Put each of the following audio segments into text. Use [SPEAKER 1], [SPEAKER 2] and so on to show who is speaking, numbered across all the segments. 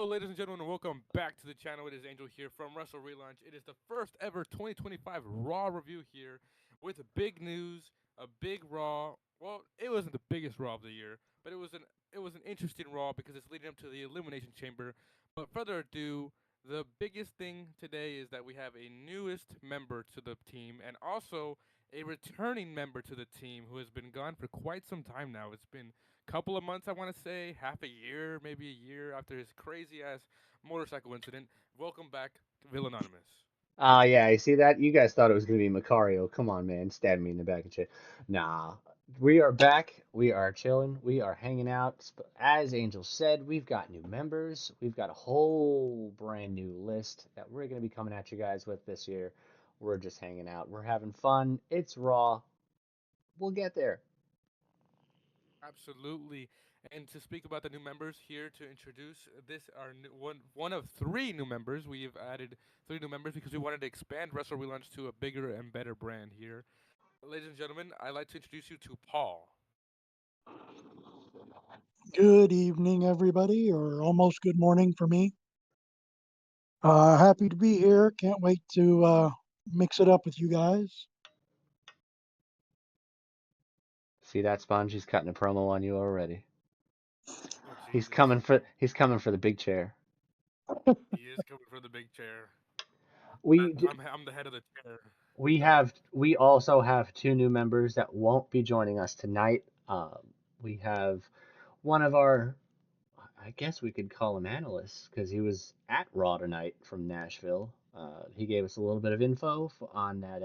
[SPEAKER 1] Ladies and gentlemen, welcome back to the channel. It is Angel here from Wrestle Relaunch. It is the first ever 2025 Raw review here with big news, a big Raw. Well, it wasn't the biggest Raw of the year, but it was an interesting Raw because it's leading up to the Elimination Chamber. But further ado, the biggest thing today is that we have a newest member to the team and also a returning member to the team who has been gone for quite some time now. It's been couple of months, I want to say, half a year, maybe a year after his crazy ass motorcycle incident. Welcome back, Vil Anonymous.
[SPEAKER 2] Yeah, you see that? You guys thought it was gonna be Macario. Come on, man, stab me in the back and shit. Nah, we are back. We are chilling. We are hanging out. As Angel said, we've got new members. We've got a whole brand new list that we're gonna be coming at you guys with this year. We're just hanging out. We're having fun. It's Raw. We'll get there.
[SPEAKER 1] Absolutely. And to speak about the new members here to introduce this our one of three new members. We've added three new members because we wanted to expand Wrestle Relaunch to a bigger and better brand here. Ladies and gentlemen, I'd like to introduce you to Paul.
[SPEAKER 3] Good evening, everybody, or almost good morning for me. Happy to be here. Can't wait to mix it up with you guys.
[SPEAKER 2] See that sponge? He's cutting a promo on you already.
[SPEAKER 1] Oh
[SPEAKER 2] He's
[SPEAKER 1] Jesus,
[SPEAKER 2] coming for the big chair.
[SPEAKER 1] he is coming for the big chair.
[SPEAKER 2] We
[SPEAKER 1] I'm the head of the chair.
[SPEAKER 2] we also have two new members that won't be joining us tonight. We have one of our, I guess we could call him analysts because he was at Raw tonight from Nashville. He gave us a little bit of info on that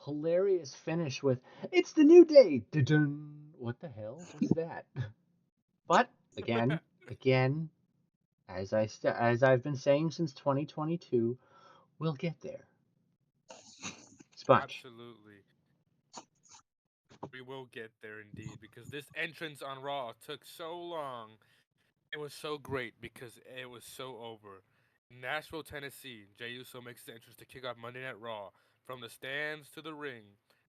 [SPEAKER 2] hilarious finish with "It's the new day." Dun-dun. What the hell was that? But again, as I've been saying since 2022, we'll get there. Sponge.
[SPEAKER 1] Absolutely. We will get there indeed because this entrance on Raw took so long. It was so great because it was so over. Nashville, Tennessee. Jey Uso makes his entrance to kick off Monday Night Raw from the stands to the ring.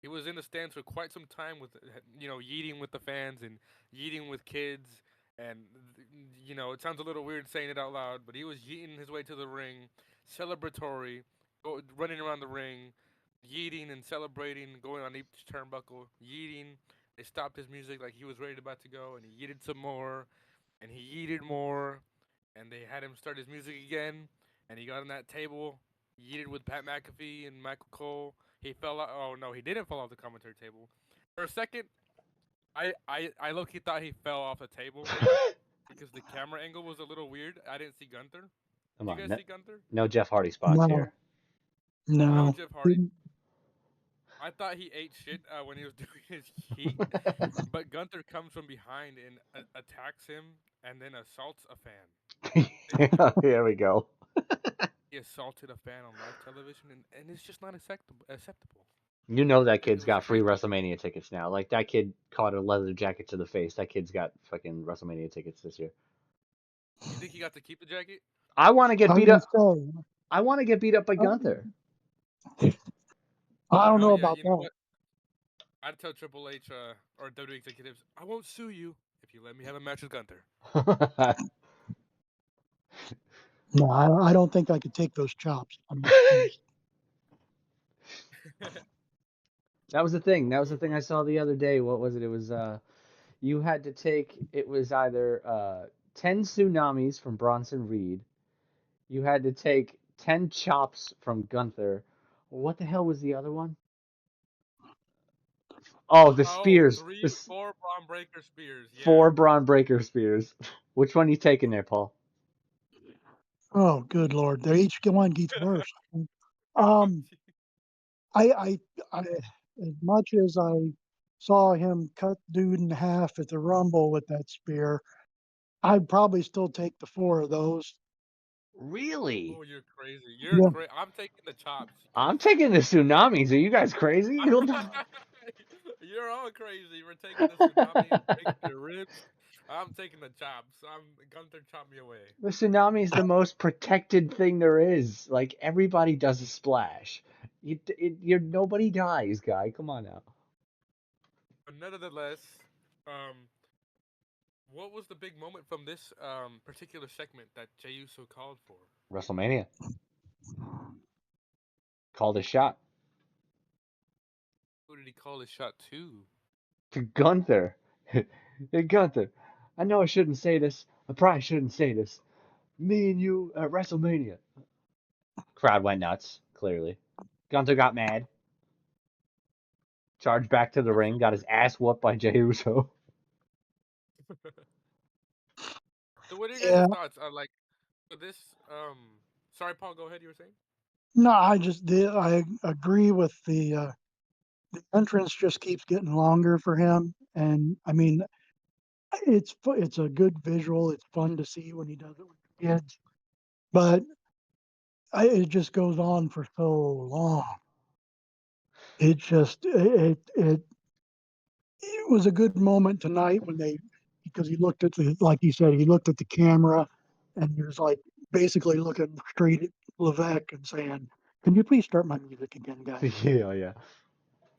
[SPEAKER 1] He was in the stands for quite some time with yeeting with the fans and yeeting with kids and it sounds a little weird saying it out loud, but he was yeeting his way to the ring, celebratory, running around the ring, yeeting and celebrating, going on each turnbuckle, yeeting. They stopped his music like he was ready about to go, and he yeeted some more, and he yeeted more, and they had him start his music again, and he got on that table, yeeted with Pat McAfee and Michael Cole. He fell out. Oh no, he didn't fall off the commentary table. For a second, I low-key thought he fell off the table because the camera angle was a little weird. I didn't see Gunther.
[SPEAKER 2] Come
[SPEAKER 1] Did you
[SPEAKER 2] on,
[SPEAKER 1] guys
[SPEAKER 2] no,
[SPEAKER 1] see Gunther?
[SPEAKER 2] no Jeff Hardy spots
[SPEAKER 3] No,
[SPEAKER 2] here.
[SPEAKER 1] No
[SPEAKER 3] no.
[SPEAKER 1] Jeff Hardy.
[SPEAKER 3] Didn't-
[SPEAKER 1] I thought he ate shit when he was doing his heat, but Gunther comes from behind and attacks him and then assaults a fan.
[SPEAKER 2] Here we go.
[SPEAKER 1] He assaulted a fan on live television, and it's just not acceptable.
[SPEAKER 2] You know that
[SPEAKER 1] It
[SPEAKER 2] kid's
[SPEAKER 1] was
[SPEAKER 2] got free
[SPEAKER 1] crazy.
[SPEAKER 2] WrestleMania tickets now. Like that kid caught a leather jacket to the face. That kid's got fucking WrestleMania tickets this year.
[SPEAKER 1] You think he got to keep the jacket?
[SPEAKER 2] I want to get
[SPEAKER 3] I was
[SPEAKER 2] beat
[SPEAKER 3] gonna
[SPEAKER 2] up.
[SPEAKER 3] say,
[SPEAKER 2] I want to get beat up by
[SPEAKER 3] I,
[SPEAKER 2] Gunther.
[SPEAKER 3] I don't know
[SPEAKER 1] Yeah,
[SPEAKER 3] about
[SPEAKER 1] you know
[SPEAKER 3] that.
[SPEAKER 1] what? I'd tell Triple H or WWE executives, I won't sue you if you let me have a match with Gunther.
[SPEAKER 3] No, I don't think I could take those chops. I'm just,
[SPEAKER 2] That was the thing. That was the thing I saw the other day. What was it? It was you had to take. It was either 10 tsunamis from Bronson Reed. You had to take 10 chops from Gunther. What the hell was the other one? Oh, the
[SPEAKER 1] Oh,
[SPEAKER 2] spears.
[SPEAKER 1] three, four Braun Breaker spears. Yeah.
[SPEAKER 2] 4 Braun Breaker spears. Which one you taking there, Paul?
[SPEAKER 3] oh, good Lord. They each one gets worse. Um, I, I, as much as I saw him cut dude in half at the Rumble with that spear, I'd probably still take the four of those.
[SPEAKER 2] Really?
[SPEAKER 1] Oh, you're crazy. You're
[SPEAKER 3] Yeah.
[SPEAKER 1] crazy. I'm taking the chops because
[SPEAKER 2] I'm taking the tsunamis. Are you guys crazy?
[SPEAKER 1] you're all crazy. We're taking the tsunamis, breaking your ribs. I'm taking the chops. I'm Gunther chop me away.
[SPEAKER 2] The tsunami is the most protected thing there is. Like everybody does a splash. You're nobody dies, guy. Come on now.
[SPEAKER 1] But nevertheless, um, what was the big moment from this particular segment that Jey Uso called for?
[SPEAKER 2] WrestleMania called his shot
[SPEAKER 1] Who did he call his shot to?
[SPEAKER 2] to Gunther. Hey Gunther, I know I shouldn't say this. I probably shouldn't say this. Me and you at WrestleMania. Crowd went nuts. Clearly, Gunther got mad. Charged back to the ring. Got his ass whooped by Jey Uso.
[SPEAKER 1] So, what are your
[SPEAKER 3] Yeah,
[SPEAKER 1] guys' thoughts on like for this? Sorry, Paul. Go ahead. You were saying.
[SPEAKER 3] no, I just did. I agree with the entrance just keeps getting longer for him, and I mean, it's a good visual. It's fun to see when he does it with the kids, but it just goes on for so long. It just it was a good moment tonight when they because he looked at the like you said he looked at the camera and he was like basically looking straight at Levesque and saying, "Can you please start my music again, guys?"
[SPEAKER 2] Yeah, yeah.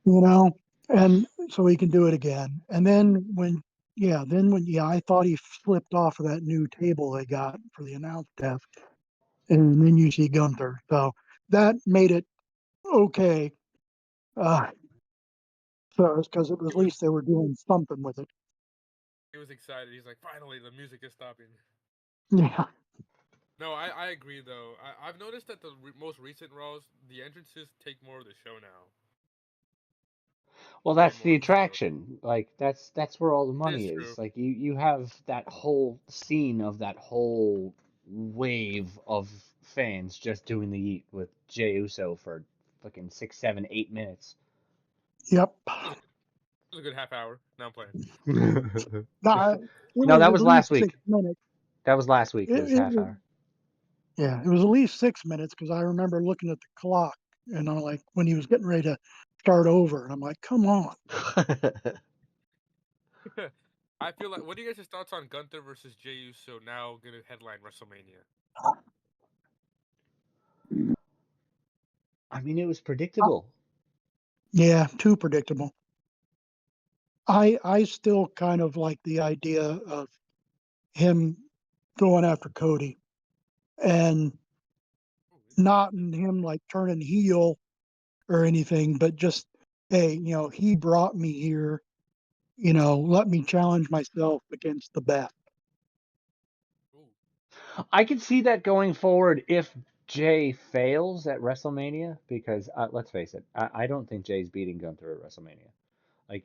[SPEAKER 3] You know, and so he can do it again. And then when I thought he flipped off of that new table they got for the announce desk, and then you see Gunther. So that made it okay. Uh, so it's because it was
[SPEAKER 1] He
[SPEAKER 3] at
[SPEAKER 1] was
[SPEAKER 3] least they were doing something with it.
[SPEAKER 1] he was excited. He's like, finally, the music is stopping.
[SPEAKER 3] Yeah.
[SPEAKER 1] No, I agree though. I've noticed that the most recent Raws, the entrances take more of the show now.
[SPEAKER 2] Well,
[SPEAKER 1] Way
[SPEAKER 2] that's
[SPEAKER 1] more
[SPEAKER 2] the
[SPEAKER 1] of the show.
[SPEAKER 2] attraction. Like that's where all the
[SPEAKER 1] It is
[SPEAKER 2] money
[SPEAKER 1] true.
[SPEAKER 2] is. Like you have that whole scene of that whole wave of fans just doing the yeet with Jey Uso for fucking 6, 7, 8 minutes.
[SPEAKER 3] Yep.
[SPEAKER 1] It was a good half hour. Now I'm playing.
[SPEAKER 3] Nah, it
[SPEAKER 2] No,
[SPEAKER 3] was
[SPEAKER 2] that
[SPEAKER 3] at
[SPEAKER 2] was last
[SPEAKER 3] least six
[SPEAKER 2] week.
[SPEAKER 3] minutes.
[SPEAKER 2] That was last week. It
[SPEAKER 3] It,
[SPEAKER 2] was
[SPEAKER 3] it
[SPEAKER 2] half
[SPEAKER 3] was,
[SPEAKER 2] hour.
[SPEAKER 3] yeah, it was at least 6 minutes because I remember looking at the clock and I'm like, when he was getting ready to start over, and I'm like, come on.
[SPEAKER 1] I feel like. What are you guys' thoughts on Gunther versus Jey Uso now gonna headline WrestleMania?
[SPEAKER 2] I mean, it was predictable.
[SPEAKER 3] Yeah, too predictable. I still kind of like the idea of him going after Cody and
[SPEAKER 1] Ooh,
[SPEAKER 3] not
[SPEAKER 1] interesting.
[SPEAKER 3] him like turning heel or anything, but just, hey, he brought me here, let me challenge myself against the best.
[SPEAKER 1] Ooh,
[SPEAKER 2] I can see that going forward if Jay fails at WrestleMania because let's face it, I don't think Jay's beating Gunther at WrestleMania. Like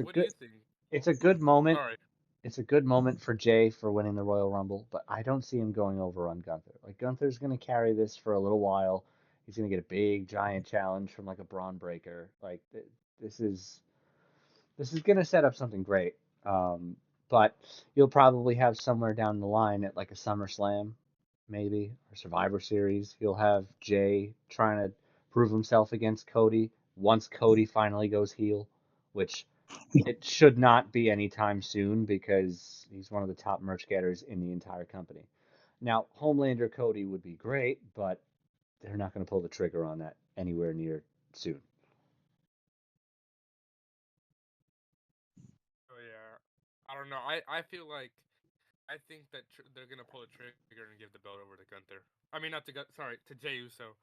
[SPEAKER 1] what do you think?
[SPEAKER 2] it's a good moment.
[SPEAKER 1] Sorry.
[SPEAKER 2] It's a good moment for Jay for winning the Royal Rumble, but I don't see him going over on Gunther. Like Gunther's going to carry this for a little while. He's going to get a big giant challenge from like a Braun Breaker. Like this is this is going to set up something great. But you'll probably have somewhere down the line at like a SummerSlam, maybe, or Survivor Series. You'll have Jay trying to prove himself against Cody once Cody finally goes heel, which it should not be anytime soon because he's one of the top merch getters in the entire company. Now, Homelander Cody would be great, but they're not going to pull the trigger on that anywhere near soon.
[SPEAKER 1] Oh yeah. I don't know. I feel like I think that they're gonna pull the trigger and give the belt over to Gunther. I mean, not to sorry, to Jey Uso.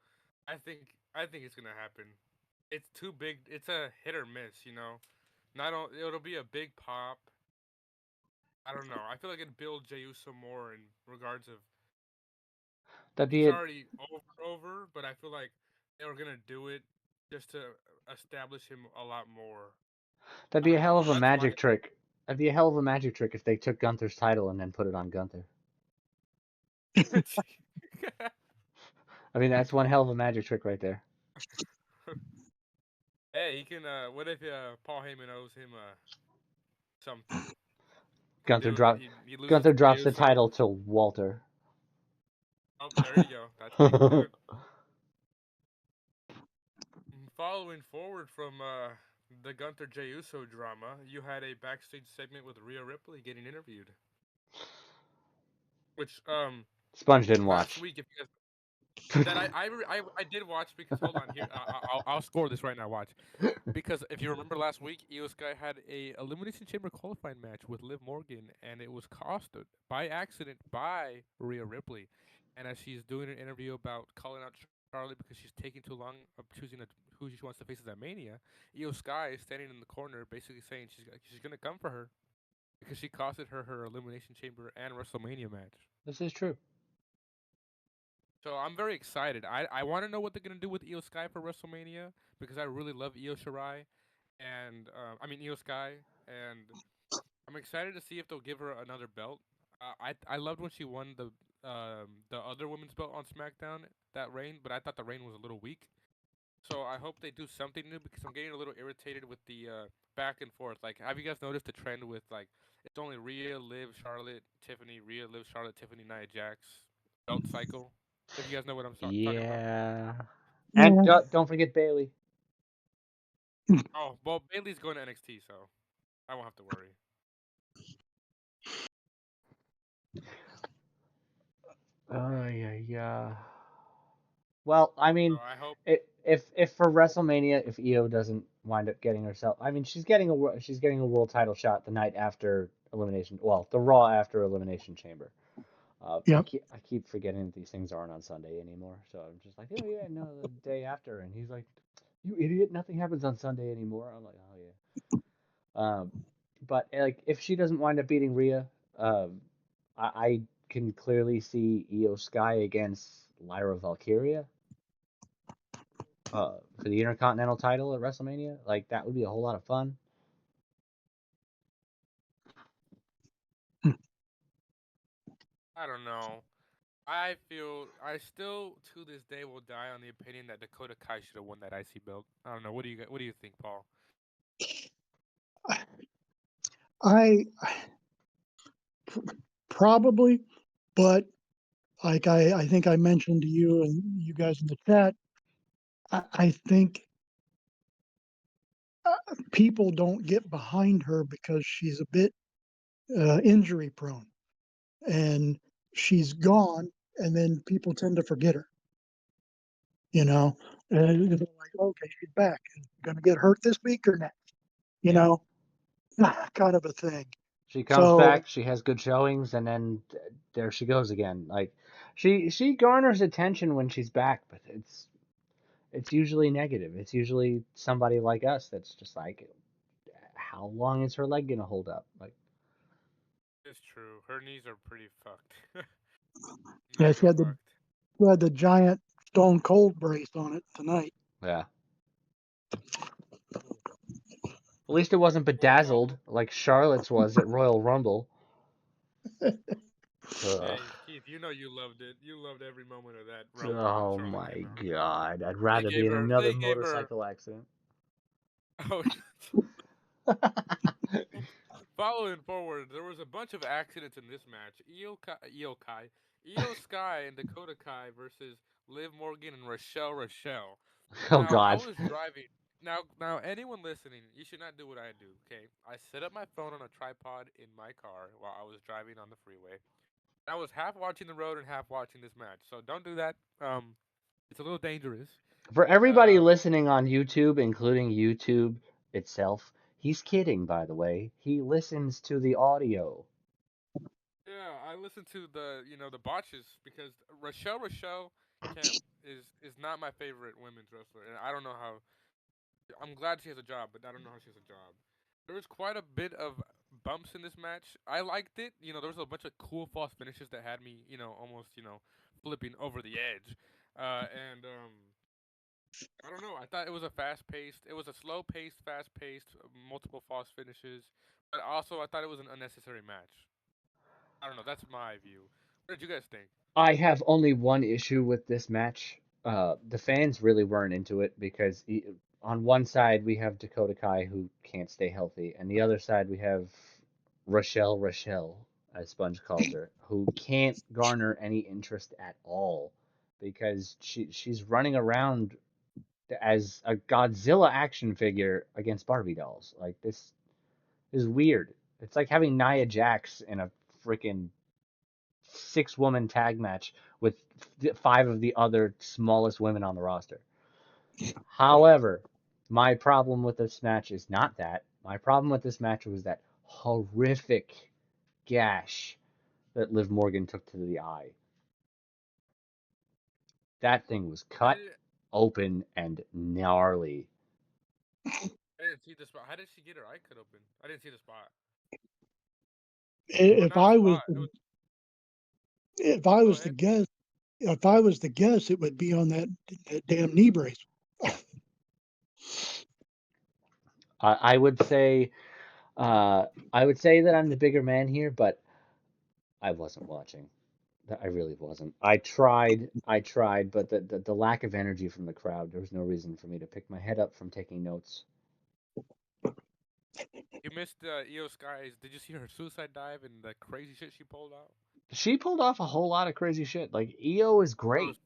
[SPEAKER 1] I think it's gonna happen. It's too big. It's a hit or miss, you know. Not all, it'll be a big pop. I don't know. I feel like it'd build Jey Uso more in regards of
[SPEAKER 2] That'd be
[SPEAKER 1] he's
[SPEAKER 2] a
[SPEAKER 1] already over, but I feel like they were gonna do it just to establish him a lot more.
[SPEAKER 2] that'd
[SPEAKER 1] I
[SPEAKER 2] be a
[SPEAKER 1] don't know.
[SPEAKER 2] hell of a
[SPEAKER 1] That's my
[SPEAKER 2] magic trick. That'd be a hell of a magic trick if they took Gunther's title and then put it on Gunther. I mean, that's one hell of a magic trick right there.
[SPEAKER 1] Hey, he can. What if Paul Heyman owes him something? He
[SPEAKER 2] Gunther
[SPEAKER 1] do it.
[SPEAKER 2] drop
[SPEAKER 1] He loses
[SPEAKER 2] Gunther
[SPEAKER 1] to Jey
[SPEAKER 2] drops the
[SPEAKER 1] Uso.
[SPEAKER 2] title to Walter.
[SPEAKER 1] Oh, there you go. That's how you can do it. Following forward from the Gunther Jey Uso drama, you had a backstage segment with Rhea Ripley getting interviewed. Which
[SPEAKER 2] Sponge didn't
[SPEAKER 1] last
[SPEAKER 2] watch.
[SPEAKER 1] week, if you guys that I did watch because hold on here I'll score this right now. Watch. Because if you remember last week, Io Sky had a Elimination Chamber qualifying match with Liv Morgan, and it was costed by accident by Rhea Ripley. And as she's doing an interview about calling out Charlotte because she's taking too long of choosing who she wants to face at Mania, Io Sky is standing in the corner, basically saying she's gonna come for her because she costed her Elimination Chamber and WrestleMania match.
[SPEAKER 2] This is true.
[SPEAKER 1] So I'm very excited. I want to know what they're gonna do with Io Sky for WrestleMania because I really love Io Shirai, and I mean Io Sky, and I'm excited to see if they'll give her another belt. I loved when she won the other women's belt on SmackDown that reign, but I thought the reign was a little weak. So I hope they do something new because I'm getting a little irritated with the back and forth. Like, have you guys noticed the trend with like it's only Rhea, Liv, Charlotte, Tiffany, Rhea, Liv, Charlotte, Tiffany, Nia Jax belt cycle? If you guys know what I'm talking about.
[SPEAKER 2] Yeah. And
[SPEAKER 3] Yeah.
[SPEAKER 2] don't forget Bailey.
[SPEAKER 1] Oh, well, Bailey's going to NXT, so I won't have to worry.
[SPEAKER 2] Yeah. Well, I
[SPEAKER 1] So
[SPEAKER 2] mean,
[SPEAKER 1] I hope.
[SPEAKER 2] if for WrestleMania, if Io doesn't wind up getting herself, I mean, she's getting a world title shot the night after Elimination. Well, the Raw after Elimination Chamber.
[SPEAKER 3] Yep.
[SPEAKER 2] I keep forgetting that these things aren't on Sunday anymore. So I'm just like, oh yeah, no, the day after, and he's like, you idiot, nothing happens on Sunday anymore. I'm like, oh yeah. Um, but like, if she doesn't wind up beating Rhea, I can clearly see Io Sky against Lyra Valkyria for the Intercontinental title at WrestleMania. Like that would be a whole lot of fun.
[SPEAKER 1] I don't know. I feel I still to this day will die on the opinion that Dakota Kai should have won that IC belt. I don't know. What do you think, Paul?
[SPEAKER 3] I probably, but like I think I mentioned to you and you guys in the chat, I think people don't get behind her because she's a bit injury prone and she's gone, and then people tend to forget her, you know. And they're like, okay, she's back. Going to get hurt this week or next, you
[SPEAKER 2] Yeah.
[SPEAKER 3] know, kind of a thing.
[SPEAKER 2] She comes
[SPEAKER 3] So
[SPEAKER 2] back, she has good showings, and then there she goes again. Like she garners attention when she's back, but it's usually negative. It's usually somebody like us that's just like, how long is her leg gonna hold up? Like,
[SPEAKER 1] It's true. Her knees are pretty fucked.
[SPEAKER 3] yeah,
[SPEAKER 1] Knees are fucked.
[SPEAKER 3] she had the giant Stone Cold brace on it tonight.
[SPEAKER 2] yeah. At least it wasn't
[SPEAKER 1] Poor Paul.
[SPEAKER 2] bedazzled like Charlotte's was at Royal Rumble. Ugh.
[SPEAKER 1] Hey, Keith, you know you loved it. You loved every moment of that Rumble when
[SPEAKER 2] Oh
[SPEAKER 1] Charlotte came
[SPEAKER 2] my
[SPEAKER 1] out.
[SPEAKER 2] god. I'd
[SPEAKER 1] They
[SPEAKER 2] rather be
[SPEAKER 1] gave
[SPEAKER 2] in
[SPEAKER 1] her.
[SPEAKER 2] another
[SPEAKER 1] They gave her.
[SPEAKER 2] motorcycle accident.
[SPEAKER 1] Oh, following forward, there was a bunch of accidents in this match. Io Sky and Dakota Kai versus Liv Morgan and Rochelle.
[SPEAKER 2] Oh
[SPEAKER 1] Now I
[SPEAKER 2] god.
[SPEAKER 1] was driving. Now anyone listening, you should not do what I do. Okay, I set up my phone on a tripod in my car while I was driving on the freeway. I was half watching the road and half watching this match. So don't do that. It's a little dangerous.
[SPEAKER 2] For everybody
[SPEAKER 1] Um,
[SPEAKER 2] listening on YouTube, including YouTube itself, he's kidding, by the way. He listens to the audio.
[SPEAKER 1] yeah, I listened to the botches because Rochelle Camp is not my favorite women's wrestler, and I don't know how. I'm glad she has a job, but I don't know how she has a job. There was quite a bit of bumps in this match. I liked it. There was a bunch of cool false finishes that had me, almost, flipping over the edge. And I don't know. I thought it was a it was a slow paced, fast paced, multiple false finishes. But also, I thought it was an unnecessary match. I don't know. That's my view. What did you guys think?
[SPEAKER 2] I have only one issue with this match. The fans really weren't into it because on one side we have Dakota Kai who can't stay healthy, and the other side we have Rochelle, as Sponge calls her, who can't garner any interest at all because she's running around as a Godzilla action figure against Barbie dolls. Like this is weird. It's like having Nia Jax in a freaking 6-woman tag match with 5 of the other smallest women on the roster. However, my problem with this match is not that. My problem with this match was that horrific gash that Liv Morgan took to the eye. That thing was
[SPEAKER 1] I
[SPEAKER 2] cut
[SPEAKER 1] didn't,
[SPEAKER 2] open and gnarly.
[SPEAKER 1] I didn't see the spot. How did she get her eye cut open? I didn't see the spot. Or
[SPEAKER 3] If
[SPEAKER 1] not a
[SPEAKER 3] I was
[SPEAKER 1] spot. It was.
[SPEAKER 3] if I
[SPEAKER 1] Go
[SPEAKER 3] was the
[SPEAKER 1] ahead.
[SPEAKER 3] guess, if I was the guess, it would be on that damn knee brace.
[SPEAKER 2] I would say I would say that I'm the bigger man here, but I wasn't watching. I really wasn't. I tried, but the lack of energy from the crowd, there was no reason for me to pick my head up from taking notes.
[SPEAKER 1] You missed Io Sky's. Did you see her suicide dive and the crazy shit she pulled out?
[SPEAKER 2] She pulled off a whole lot of crazy shit. Like EO is
[SPEAKER 1] That was
[SPEAKER 2] great.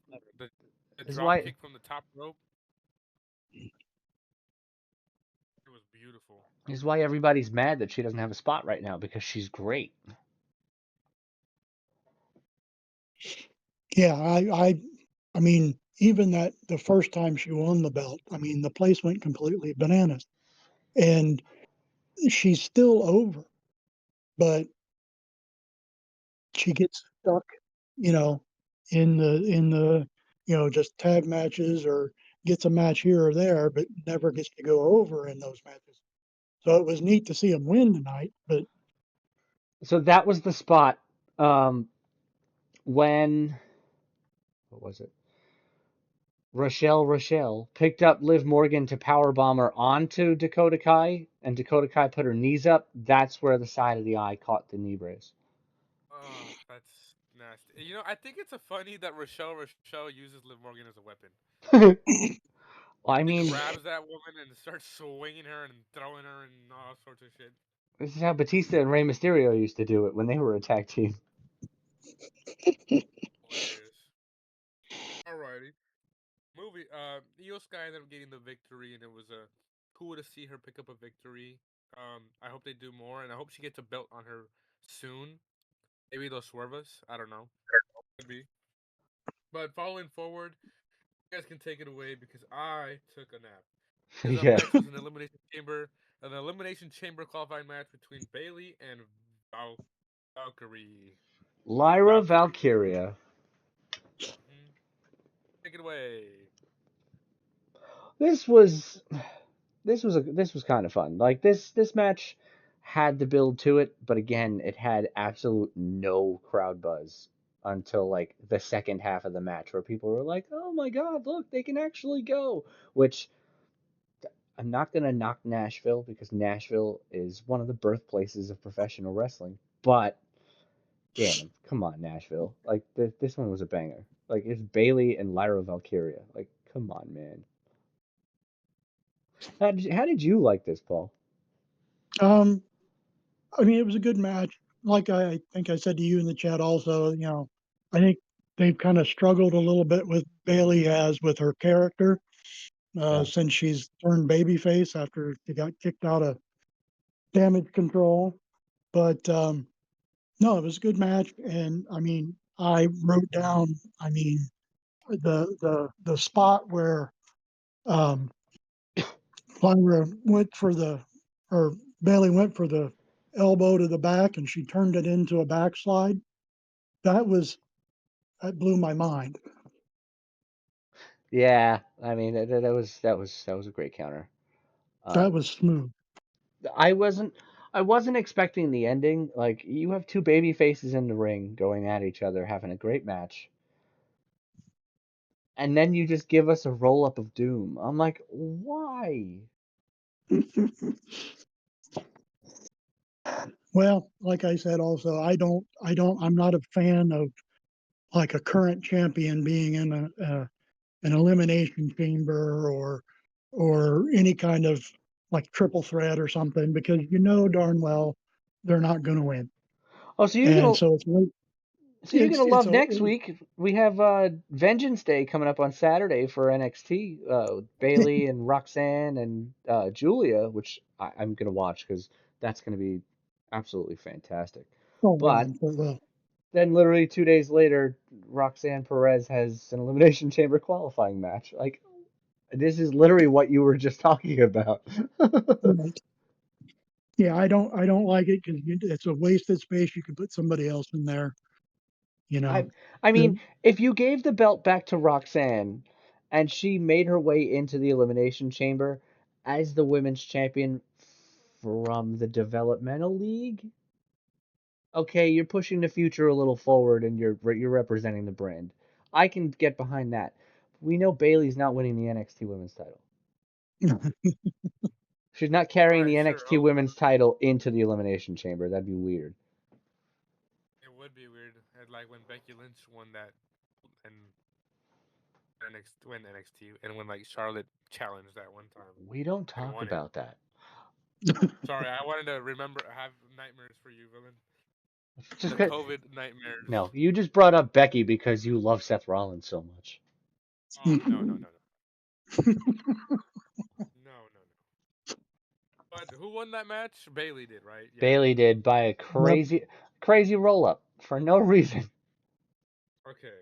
[SPEAKER 1] the
[SPEAKER 2] This is
[SPEAKER 1] drop
[SPEAKER 2] why
[SPEAKER 1] kick from the top rope. It was beautiful.
[SPEAKER 2] this is why everybody's mad that she doesn't have a spot right now because she's great.
[SPEAKER 3] Yeah, I mean, even that the first time she won the belt, I mean, the place went completely bananas, and she's still over, but she gets stuck, you know, in the just tag matches or gets a match here or there, but never gets to go over in those matches. So it was neat to see him win tonight, but
[SPEAKER 2] So that was the spot when what was it? Rochelle picked up Liv Morgan to powerbomb her onto Dakota Kai, and Dakota Kai put her knees up. That's where the side of the eye caught the knee brace.
[SPEAKER 1] Oh, that's nasty. You know, I think it's a funny that Rochelle uses Liv Morgan as a weapon.
[SPEAKER 2] I
[SPEAKER 1] He
[SPEAKER 2] mean,
[SPEAKER 1] grabs that woman and starts swinging her and throwing her and all sorts of shit.
[SPEAKER 2] this is how Batista and Rey Mysterio used to do it when they were a tag team.
[SPEAKER 1] Hilarious. Alrighty. Movie. Io Sky ended up getting the victory, and it was cool to see her pick up a victory. I hope they do more, and I hope she gets a belt on her soon. Maybe they'll swerve us. I don't know. Could be. But following forward, you guys can take it away because I took a nap. Because up
[SPEAKER 2] Yeah,
[SPEAKER 1] next was an elimination chamber qualifying match between Bailey and Valkyrie.
[SPEAKER 2] Lyra
[SPEAKER 1] Valkyrie.
[SPEAKER 2] Valkyria.
[SPEAKER 1] Hmm. Take it away.
[SPEAKER 2] This was this was kind of fun. Like this match had the build to it, but again, it had absolute no crowd buzz until like the second half of the match where people were like, "Oh my god, look, they can actually go." Which I'm not going to knock Nashville because Nashville is one of the birthplaces of professional wrestling, but damn, come on Nashville. Like this one was a banger. Like it's Bailey and Lyra Valkyria. Like come on, man. How did you like this, Paul?
[SPEAKER 3] um, I mean, it was a good match. Like I think I said to you in the chat also, I think they've kind of struggled a little bit with Bailey has with her character
[SPEAKER 2] Yeah.
[SPEAKER 3] since she's turned babyface after she got kicked out of Damage Control. But no, it was a good match, and I mean, I wrote down, I mean, the spot where um, Lyra went for or Bailey went for the elbow to the back, and she turned it into a backslide. That was that blew my mind.
[SPEAKER 2] Yeah, I mean that was a great counter.
[SPEAKER 3] That
[SPEAKER 2] Um,
[SPEAKER 3] was smooth.
[SPEAKER 2] I wasn't I wasn't expecting the ending. Like you have two baby faces in the ring going at each other, having a great match, and then you just give us a roll up of doom. I'm like, why?
[SPEAKER 3] Well, like I said, also, I'm not a fan of like a current champion being in an elimination chamber or any kind of like triple threat or something because you know darn well they're not going to win.
[SPEAKER 2] Oh,
[SPEAKER 3] And so
[SPEAKER 2] you're gonna
[SPEAKER 3] it's
[SPEAKER 2] love
[SPEAKER 3] a
[SPEAKER 2] next week. We have Vengeance Day coming up on Saturday for NXT. Bailey and Roxanne and Julia, which I'm gonna watch because that's gonna be absolutely fantastic.
[SPEAKER 3] oh yeah,
[SPEAKER 2] But
[SPEAKER 3] well,
[SPEAKER 2] Then literally 2 days later, Roxanne Perez has an Elimination Chamber qualifying match. Like, this is literally what you were just talking about.
[SPEAKER 3] Right. Yeah, I don't like it because it's a wasted space. You could put somebody else in there. You know.
[SPEAKER 2] I I mean,
[SPEAKER 3] The-
[SPEAKER 2] if you gave the belt back to Roxanne and she made her way into the Elimination Chamber as the women's champion from the developmental league, okay, you're pushing the future a little forward and you're representing the brand. I can get behind that. We know Bailey's not winning the NXT Women's title. She's not
[SPEAKER 1] All
[SPEAKER 2] carrying the
[SPEAKER 1] right, sure.
[SPEAKER 2] NXT Women's title into the Elimination Chamber. That'd be weird.
[SPEAKER 1] It would be weird, and like when Becky Lynch won that, and NXT, and when like Charlotte challenged that one time
[SPEAKER 2] We don't
[SPEAKER 1] and
[SPEAKER 2] talk
[SPEAKER 1] won it.
[SPEAKER 2] about that.
[SPEAKER 1] Sorry, I wanted to have nightmares for you, villain.
[SPEAKER 2] Just
[SPEAKER 1] The
[SPEAKER 2] 'cause-
[SPEAKER 1] COVID nightmares.
[SPEAKER 2] no, you just brought up Becky because you love Seth Rollins so much.
[SPEAKER 1] Oh no no no no no no. But who won that match? Bailey did, right? Yeah.
[SPEAKER 2] Bailey did by a
[SPEAKER 3] Yep.
[SPEAKER 2] crazy roll up for no reason.
[SPEAKER 1] Okay.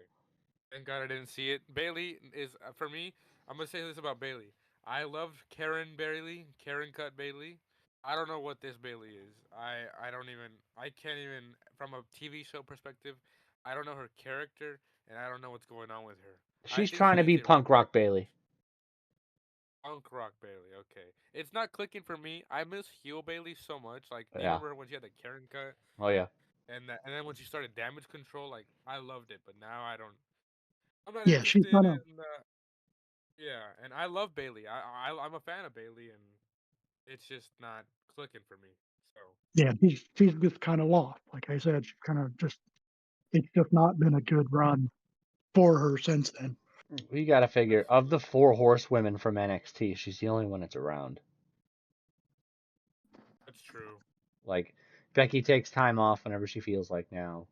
[SPEAKER 1] Thank God I didn't see it. Bailey is for me. I'm gonna say this about Bailey. I loved Karen Bailey, Karen Cut Bailey. I don't know what this Bailey is. I don't even. I can't even from a TV show perspective. I don't know her character, and I don't know what's going on with her. I
[SPEAKER 2] She's
[SPEAKER 1] think
[SPEAKER 2] trying
[SPEAKER 1] she
[SPEAKER 2] to
[SPEAKER 1] needs
[SPEAKER 2] be
[SPEAKER 1] a
[SPEAKER 2] punk
[SPEAKER 1] rebrand.
[SPEAKER 2] rock Bailey.
[SPEAKER 1] Punk Rock Bailey. Okay, it's not clicking for me. I miss heel Bailey so much. Like, do you
[SPEAKER 2] Yeah.
[SPEAKER 1] remember when she had the Karen cut,
[SPEAKER 2] Oh yeah.
[SPEAKER 1] and then when she started Damage Control? Like, I loved it, but now I don't. I'm not
[SPEAKER 3] Yeah, she's
[SPEAKER 1] interested
[SPEAKER 3] kind of.
[SPEAKER 1] in. Yeah, and I love Bailey. I'm a fan of Bailey, and it's just not clicking for me. So
[SPEAKER 3] Yeah, she's just kind of lost. Like I said, she's kind of just. It's just not been a good run for her since then.
[SPEAKER 2] We gotta figure
[SPEAKER 1] that's
[SPEAKER 2] of
[SPEAKER 1] true.
[SPEAKER 2] the four horsewomen from NXT, she's the only one that's around.
[SPEAKER 1] That's true.
[SPEAKER 2] Like Becky takes time off whenever she feels like now.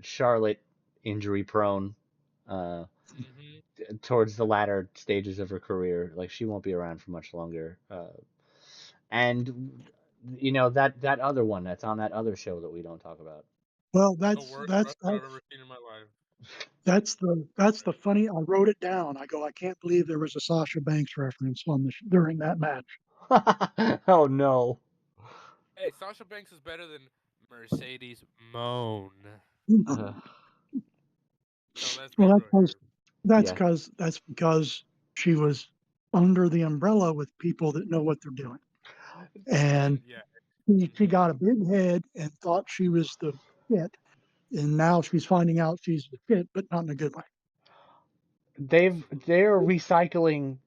[SPEAKER 2] Charlotte injury prone. Uh,
[SPEAKER 1] Hmm.
[SPEAKER 2] Towards the latter stages of her career, like she won't be around for much longer. And you know that other one that's on that other show that we don't talk about.
[SPEAKER 3] Well,
[SPEAKER 1] The
[SPEAKER 3] that's
[SPEAKER 1] worst
[SPEAKER 3] that's
[SPEAKER 1] wrestler I've
[SPEAKER 3] that's
[SPEAKER 1] ever seen in my life.
[SPEAKER 3] that's the funny. I wrote it down. I go, I can't believe there was a Sasha Banks reference on the during that match.
[SPEAKER 2] Oh no.
[SPEAKER 1] Hey, Sasha Banks is better than Mercedes Moan.
[SPEAKER 2] Uh,
[SPEAKER 1] So let's be
[SPEAKER 3] Well,
[SPEAKER 1] real here.
[SPEAKER 2] yeah,
[SPEAKER 3] that's because she was under the umbrella with people that know what they're doing,
[SPEAKER 1] And
[SPEAKER 3] and
[SPEAKER 1] yeah.
[SPEAKER 3] she
[SPEAKER 1] Hmm.
[SPEAKER 3] got a big head and thought she was the shit, and now she's finding out she's the shit, but not in a good way.
[SPEAKER 2] they're recycling.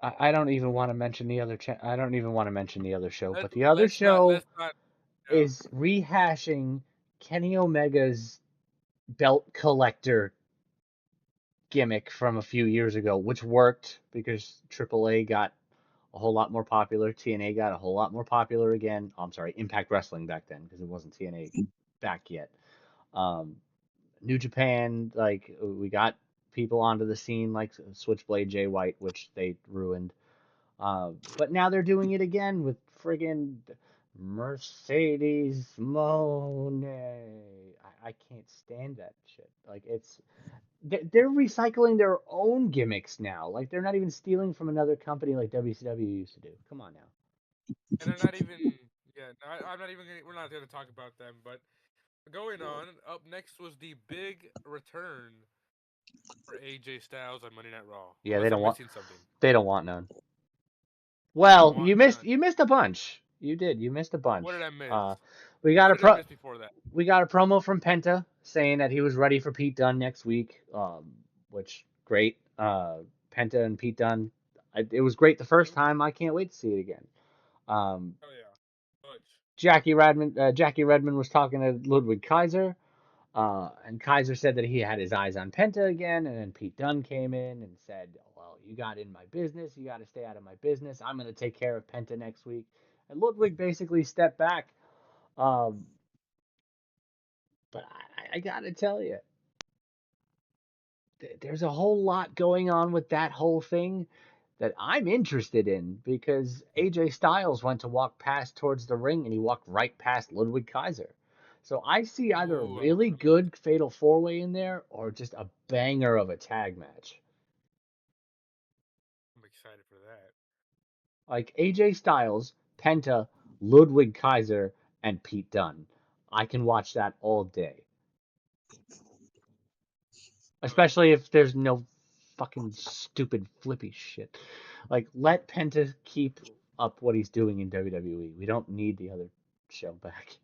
[SPEAKER 2] I don't even want to mention the other. I don't even want to mention the other show,
[SPEAKER 1] Let's
[SPEAKER 2] but the other
[SPEAKER 1] let's not
[SPEAKER 2] show
[SPEAKER 1] let's not. Yeah.
[SPEAKER 2] is rehashing Kenny Omega's belt collector gimmick from a few years ago, which worked because AAA got a whole lot more popular. TNA got a whole lot more popular again. Oh, I'm sorry, Impact Wrestling back then because it wasn't TNA back yet. Um, New Japan, like we got people onto the scene like Switchblade Jay White, which they ruined. But now they're doing it again with friggin' Mercedes Monet. I can't stand that shit. Like they're recycling their own gimmicks now. Like they're not even stealing from another company like WCW used to do. Come on now.
[SPEAKER 1] And they're not even. Yeah. No, I'm not even. We're not gonna talk about them. But going on. Up next was the big return for AJ Styles on Monday Night Raw.
[SPEAKER 2] Yeah,
[SPEAKER 1] Unless I'm missing something.
[SPEAKER 2] they don't want none.
[SPEAKER 1] They don't
[SPEAKER 2] Well,
[SPEAKER 1] want none.
[SPEAKER 2] you missed a bunch. You did. You missed a
[SPEAKER 1] What did
[SPEAKER 2] bunch.
[SPEAKER 1] I miss?
[SPEAKER 2] We got
[SPEAKER 1] What
[SPEAKER 2] a
[SPEAKER 1] did I miss before that?
[SPEAKER 2] promo from Penta saying that he was ready for Pete Dunne next week. Which great. Penta and Pete Dunne. It was great the first
[SPEAKER 1] Salute.
[SPEAKER 2] time. I can't wait to see it again. Um,
[SPEAKER 1] Oh yeah. Much.
[SPEAKER 2] Jackie Redmond was talking to Ludwig Kaiser. And Kaiser said that he had his eyes on Penta again, and then Pete Dunne came in and said, "Well, you got in my business. You got to stay out of my business. I'm going to take care of Penta next week." And Ludwig basically stepped back. Um, but I got to tell you, there's a whole lot going on with that whole thing that I'm interested in because AJ Styles went to walk past towards the ring and he walked right past Ludwig Kaiser. So I see either a
[SPEAKER 1] Ooh,
[SPEAKER 2] really good fatal four way in there or just a banger of a tag match.
[SPEAKER 1] I'm excited for that.
[SPEAKER 2] Like AJ Styles, Penta, Ludwig Kaiser, and Pete Dunne. I can watch that all day.
[SPEAKER 1] But
[SPEAKER 2] Especially if there's no fucking stupid flippy shit. Like, let Penta keep up what he's doing in WWE. We don't need the other show back.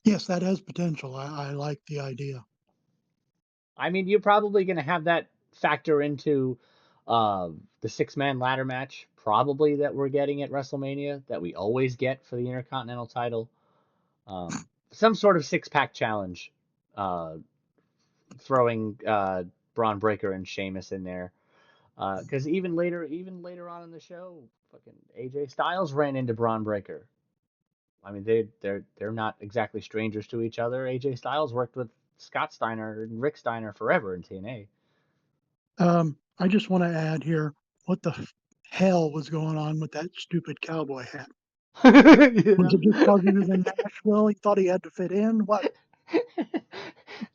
[SPEAKER 3] Yes, that has potential. I like the idea.
[SPEAKER 2] I mean, you're probably going to have that factor into the six-man ladder match, probably, that we're getting at WrestleMania, that we always get for the Intercontinental title. Some sort of six-pack challenge, uh, throwing Braun Breaker and Sheamus in there. Because even later on in the show, fucking AJ Styles ran into Braun Breaker. I mean, they're not exactly strangers to each other. AJ Styles worked with Scott Steiner and Rick Steiner forever in TNA.
[SPEAKER 3] I just want to add here what the hell was going on with that stupid cowboy hat? Was
[SPEAKER 2] Yeah.
[SPEAKER 3] it just because he was in Nashville? He thought he had to fit in? What?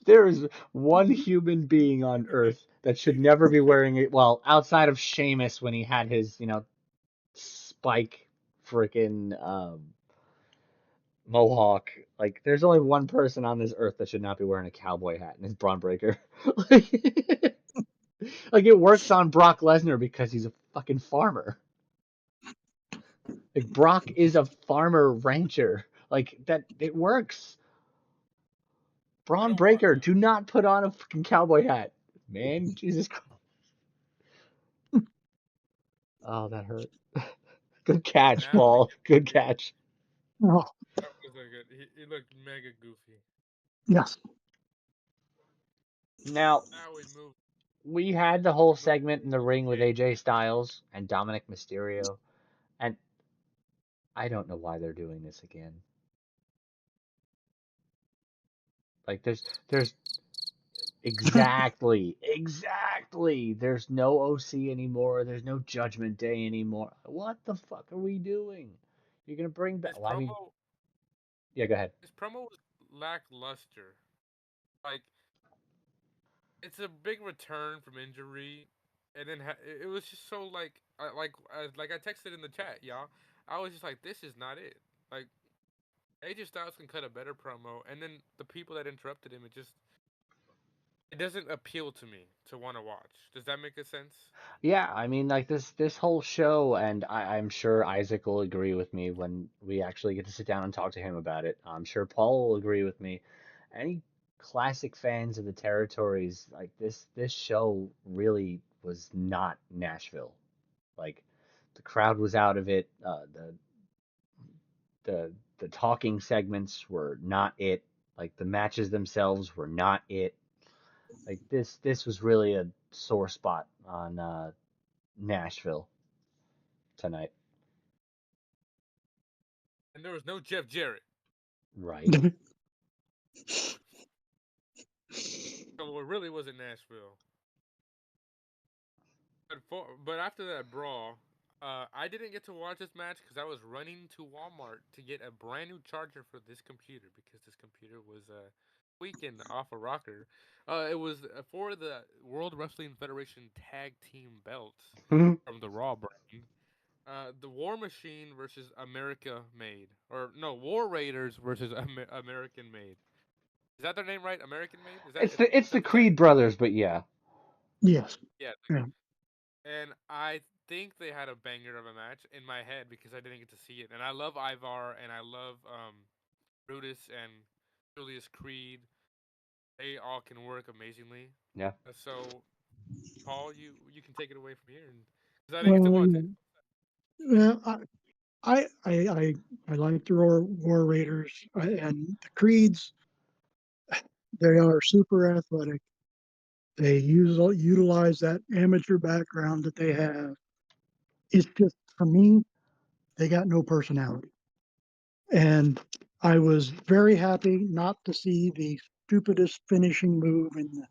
[SPEAKER 2] There is one human being on Earth that should never be wearing it. Well, outside of Sheamus when he had his, spike freaking mohawk. Like, there's only one person on this earth that should not be wearing a cowboy hat, and it's Braun Breaker. like, like, it works on Brock Lesnar because he's a fucking farmer. Like, Brock is a farmer rancher. Like, that, it works.
[SPEAKER 1] I
[SPEAKER 2] Braun
[SPEAKER 1] don't want
[SPEAKER 2] Breaker,
[SPEAKER 1] that.
[SPEAKER 2] do not put on a fucking cowboy hat. Man, Jesus Christ. Oh, that hurt. Good catch,
[SPEAKER 1] Now we
[SPEAKER 2] Paul.
[SPEAKER 1] get
[SPEAKER 2] Good
[SPEAKER 1] to see.
[SPEAKER 2] catch.
[SPEAKER 3] Oh,
[SPEAKER 1] That was so good. He looked mega goofy.
[SPEAKER 3] yes.
[SPEAKER 2] Now,
[SPEAKER 1] Now
[SPEAKER 2] we had the whole
[SPEAKER 1] we move
[SPEAKER 2] segment in the
[SPEAKER 1] to
[SPEAKER 2] ring with
[SPEAKER 1] the
[SPEAKER 2] AJ Styles and Dominic Mysterio, and I don't know why they're doing this again. Like, there's exactly. There's no OC anymore. There's no Judgment Day anymore. What the fuck are we doing? You're gonna bring back?
[SPEAKER 1] his
[SPEAKER 2] Well, I mean,
[SPEAKER 1] promo.
[SPEAKER 2] yeah, go ahead.
[SPEAKER 1] His promo was lackluster. Like it's a big return from injury, and then it was just so like I texted in the chat, y'all. I was just like, this is not it. Like AJ Styles can cut a better promo, and then the people that interrupted him, it doesn't appeal to me to want to watch. Does that make a sense?
[SPEAKER 2] Yeah, I mean, like this whole show, and I'm sure Isaac will agree with me when we actually get to sit down and talk to him about it. I'm sure Paul will agree with me. Any classic fans of the territories, like this show really was not Nashville. Like, the crowd was out of it. The talking segments were not it. Like, the matches themselves were not it. Like, this was really a sore spot on Nashville tonight.
[SPEAKER 1] And there was no Jeff Jarrett,
[SPEAKER 2] Right.
[SPEAKER 1] so it really wasn't Nashville. But after that brawl, I didn't get to watch this match because I was running to Walmart to get a brand new charger for this computer because this computer was tweaking off a rocker. It was for the World Wrestling Federation Tag Team belts from the Raw brand. The War Machine versus America Made, or no, War Raiders versus American Made. Is that their name right? American Made?
[SPEAKER 2] It's
[SPEAKER 1] Is
[SPEAKER 2] the
[SPEAKER 1] that the tag?
[SPEAKER 2] Creed brothers, but yeah.
[SPEAKER 3] Yes.
[SPEAKER 1] Yeah.
[SPEAKER 3] Yeah.
[SPEAKER 1] And I think they had a banger of a match in my head because I didn't get to see it. And I love Ivar and I love Brutus and Julius Creed. They all can work amazingly.
[SPEAKER 2] Yeah.
[SPEAKER 1] So Paul, you can take it away from here, because I didn't get to
[SPEAKER 3] Well,
[SPEAKER 1] watch it.
[SPEAKER 3] yeah, I like the War Raiders and the Creeds. They are super athletic. They utilize that amateur background that they have. It's just for me, they got no personality. And I was very happy not to see the stupidest finishing move in the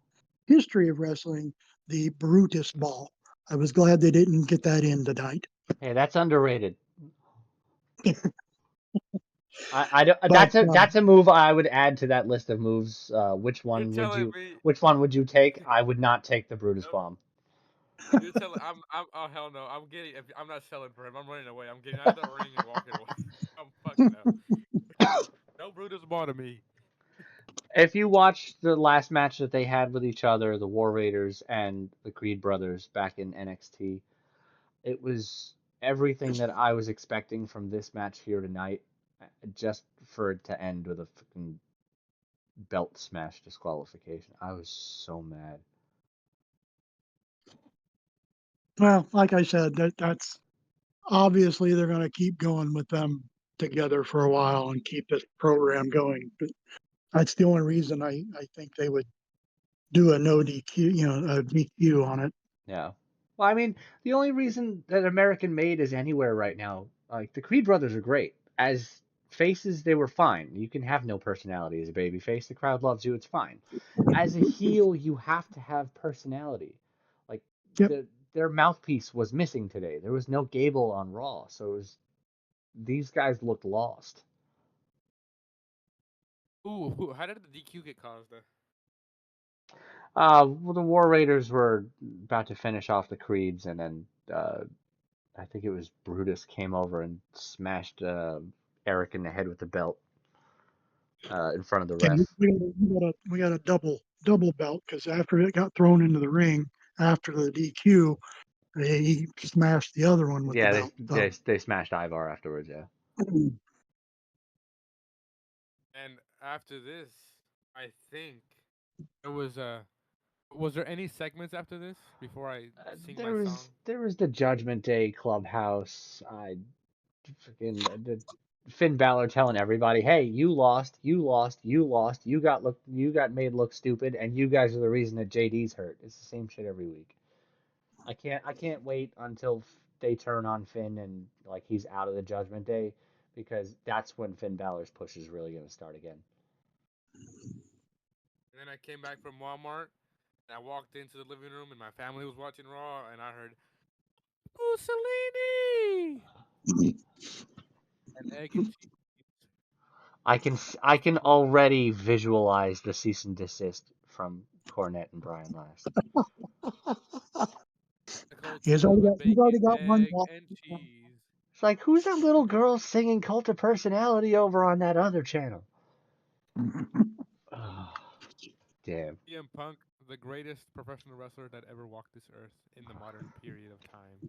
[SPEAKER 3] history of wrestling, the Brutus Ball. I was glad they didn't get that in tonight.
[SPEAKER 2] Hey, that's underrated. I don't,
[SPEAKER 3] But
[SPEAKER 2] that's a move I would add to that list of moves.
[SPEAKER 1] You're telling me
[SPEAKER 2] which one would you take? I would not take the Brutus
[SPEAKER 1] nope.
[SPEAKER 2] bomb.
[SPEAKER 1] You're telling I'm oh hell no. I'm not selling for him. I'm running away. I'm getting out of that ring and walking away. I'm fuck no. No Brutus ball to me.
[SPEAKER 2] If you watch the last match that they had with each other, the War Raiders and the Creed brothers back in NXT, it was everything that I was expecting from this match here tonight, just for it to end with a fucking belt smash disqualification. I was so mad.
[SPEAKER 3] well, like I said, that's obviously they're going to keep going with them together for a while and keep this program going. But that's the only reason I think they would do a no DQ, a DQ on it.
[SPEAKER 2] Yeah. Well, I mean, the only reason that American Made is anywhere right now, like the Creed brothers are great. As faces, they were fine. You can have no personality as a baby face. The crowd loves you. It's fine. As a heel, you have to have personality. Like
[SPEAKER 3] Yep.
[SPEAKER 2] their mouthpiece was missing today. There was no Gable on Raw, so these guys looked lost.
[SPEAKER 1] Ooh, how did the DQ get caused?
[SPEAKER 2] Well, the War Raiders were about to finish off the Creeds, and then I think it was Brutus came over and smashed Eric in the head with the belt in front of the
[SPEAKER 3] And
[SPEAKER 2] ref.
[SPEAKER 3] we got a double belt because after it got thrown into the ring after the DQ, he smashed the other one with the
[SPEAKER 2] Yeah,
[SPEAKER 3] belt. So
[SPEAKER 2] they smashed Ivar afterwards. Yeah,
[SPEAKER 1] And after this, I think there was a. Was there any segments after this before I sing my song?
[SPEAKER 2] there was the Judgment Day clubhouse. I freaking Finn Balor telling everybody, "Hey, you lost, you lost, you lost. You got made look stupid, and you guys are the reason that JD's hurt." It's the same shit every week. I can't wait until they turn on Finn and like he's out of the Judgment Day because that's when Finn Balor's push is really going to start again.
[SPEAKER 1] And then I came back from Walmart and I walked into the living room and my family was watching Raw and I heard Mussolini and egg and cheese.
[SPEAKER 2] I can already visualize the cease and desist from Cornette and Brian Last.
[SPEAKER 1] The cult
[SPEAKER 3] he's
[SPEAKER 1] of
[SPEAKER 3] already
[SPEAKER 1] the
[SPEAKER 3] got
[SPEAKER 1] bacon,
[SPEAKER 3] one
[SPEAKER 1] egg,
[SPEAKER 3] back.
[SPEAKER 1] and cheese.
[SPEAKER 2] It's like who's that little girl singing Cult of Personality over on that other channel? Oh, damn.
[SPEAKER 1] CM Punk, the greatest professional wrestler that ever walked this earth in the modern period of time,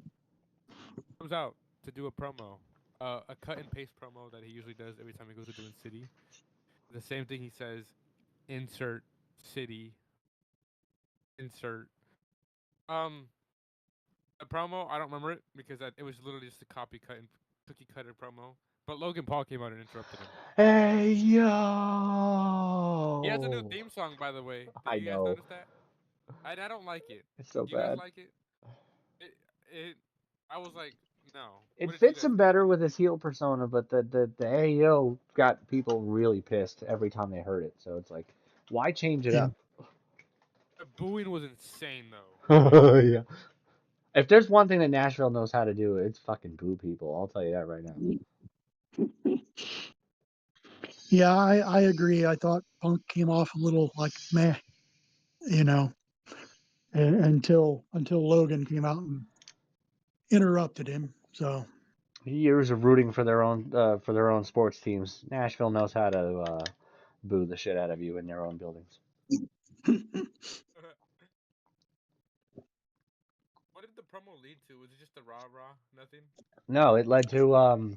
[SPEAKER 1] comes out to do a promo, a cut and paste promo that he usually does every time he goes to doing city. The same thing he says, insert city, insert. Um, the promo, I don't remember it because it was literally just a copy cut and cookie cutter promo. But Logan Paul came out and interrupted him.
[SPEAKER 2] Hey
[SPEAKER 1] He has a new
[SPEAKER 2] yo!
[SPEAKER 1] theme song, by the way. Did
[SPEAKER 2] I
[SPEAKER 1] you guys
[SPEAKER 2] know
[SPEAKER 1] notice that? I don't like it.
[SPEAKER 2] it's so
[SPEAKER 1] Do you guys
[SPEAKER 2] bad.
[SPEAKER 1] like it? It, it I was like, no.
[SPEAKER 2] It
[SPEAKER 1] What did you
[SPEAKER 2] fits
[SPEAKER 1] guys
[SPEAKER 2] him
[SPEAKER 1] think?
[SPEAKER 2] better with his heel persona, but the AO got people really pissed every time they heard it. So it's like, why change it
[SPEAKER 3] Yeah.
[SPEAKER 2] up?
[SPEAKER 1] The booing was insane, though.
[SPEAKER 2] Yeah. If there's one thing that Nashville knows how to do, it's fucking boo people. I'll tell you that right now.
[SPEAKER 3] Yeah, I agree. I thought Punk came off a little like meh, you know, until Logan came out and interrupted him. So
[SPEAKER 2] Years of rooting for their own sports teams. Nashville knows how to boo the shit out of you in their own buildings.
[SPEAKER 1] What did the promo lead to? Was it just the rah rah? Nothing?
[SPEAKER 2] No, it led to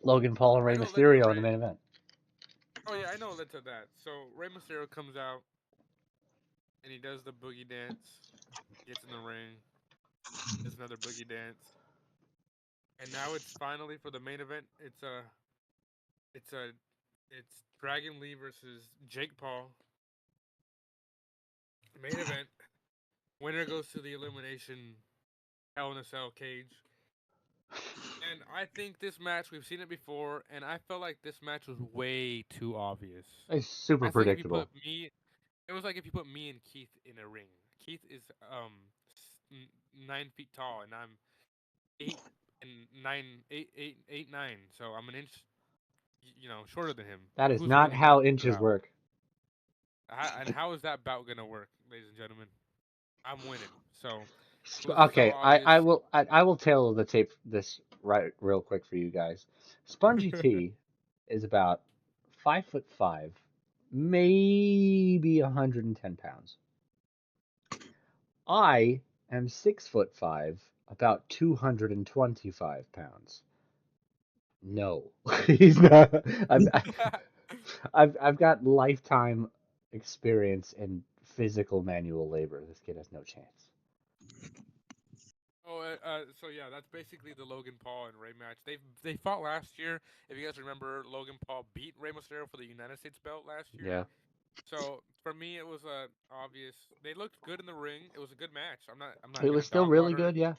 [SPEAKER 2] Logan Paul and
[SPEAKER 1] I
[SPEAKER 2] Rey
[SPEAKER 1] know it led to
[SPEAKER 2] Mysterio in the
[SPEAKER 1] Ray.
[SPEAKER 2] main event.
[SPEAKER 1] Oh, yeah, I know it led to that. So, Rey Mysterio comes out and he does the boogie dance, gets in the ring, does another boogie dance. And now it's finally for the main event. It's a, it's Dragon Lee versus Jake Paul. Main event. Winner goes to the elimination Hell in a Cell cage. And I think this match, we've seen it before, and I felt like this match was way too obvious.
[SPEAKER 2] It's super
[SPEAKER 1] That's like if you
[SPEAKER 2] predictable.
[SPEAKER 1] put me, it was like if you put me and Keith in a ring. Keith is 9 feet tall, and I'm 8 and 9, 8, 8, 8, 9. So I'm an inch, shorter than him.
[SPEAKER 2] That is
[SPEAKER 1] Who's
[SPEAKER 2] not
[SPEAKER 1] winning that
[SPEAKER 2] how inches
[SPEAKER 1] bout?
[SPEAKER 2] work.
[SPEAKER 1] And how is that bout gonna work, ladies and gentlemen? I'm winning. So it was so
[SPEAKER 2] Okay, I
[SPEAKER 1] obvious.
[SPEAKER 2] will I will tailor the tape this right real quick for you guys. Spongy T is about 5'5", maybe 110 pounds. I am 6'5", about 225 pounds. No, he's not. I've, I've got lifetime experience in physical manual labor. This kid has no chance.
[SPEAKER 1] Oh, so yeah, that's basically the Logan Paul and Ray match. They fought last year. If you guys remember, Logan Paul beat Rey Mysterio for the United States belt last year.
[SPEAKER 2] Yeah,
[SPEAKER 1] So for me, it was obvious. They looked good in the ring. It was a good match. I'm not
[SPEAKER 2] it
[SPEAKER 1] gonna
[SPEAKER 2] was still
[SPEAKER 1] dog
[SPEAKER 2] really
[SPEAKER 1] water.
[SPEAKER 2] good. Yeah.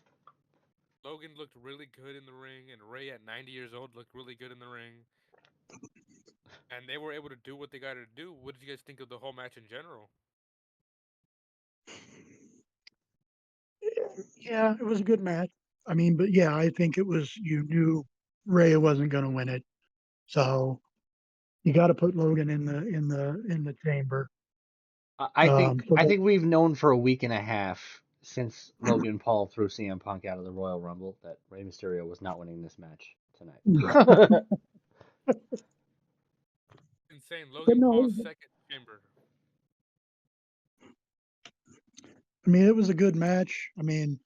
[SPEAKER 1] Logan looked really good in the ring, and Ray at 90 years old looked really good in the ring. And they were able to do what they got to do. What did you guys think of the whole match in general?
[SPEAKER 3] Yeah, it was a good match. I mean, but yeah, I think it was you knew Ray wasn't going to win it, so you got to put Logan in the chamber.
[SPEAKER 2] I think
[SPEAKER 3] For
[SPEAKER 2] I
[SPEAKER 3] the,
[SPEAKER 2] think we've known for a week and a half since Logan Paul threw CM Punk out of the Royal Rumble that Rey Mysterio was not winning this match tonight.
[SPEAKER 1] Insane.
[SPEAKER 3] but
[SPEAKER 1] Logan
[SPEAKER 3] no,
[SPEAKER 1] Paul's second chamber.
[SPEAKER 3] I mean it was a good match. I mean,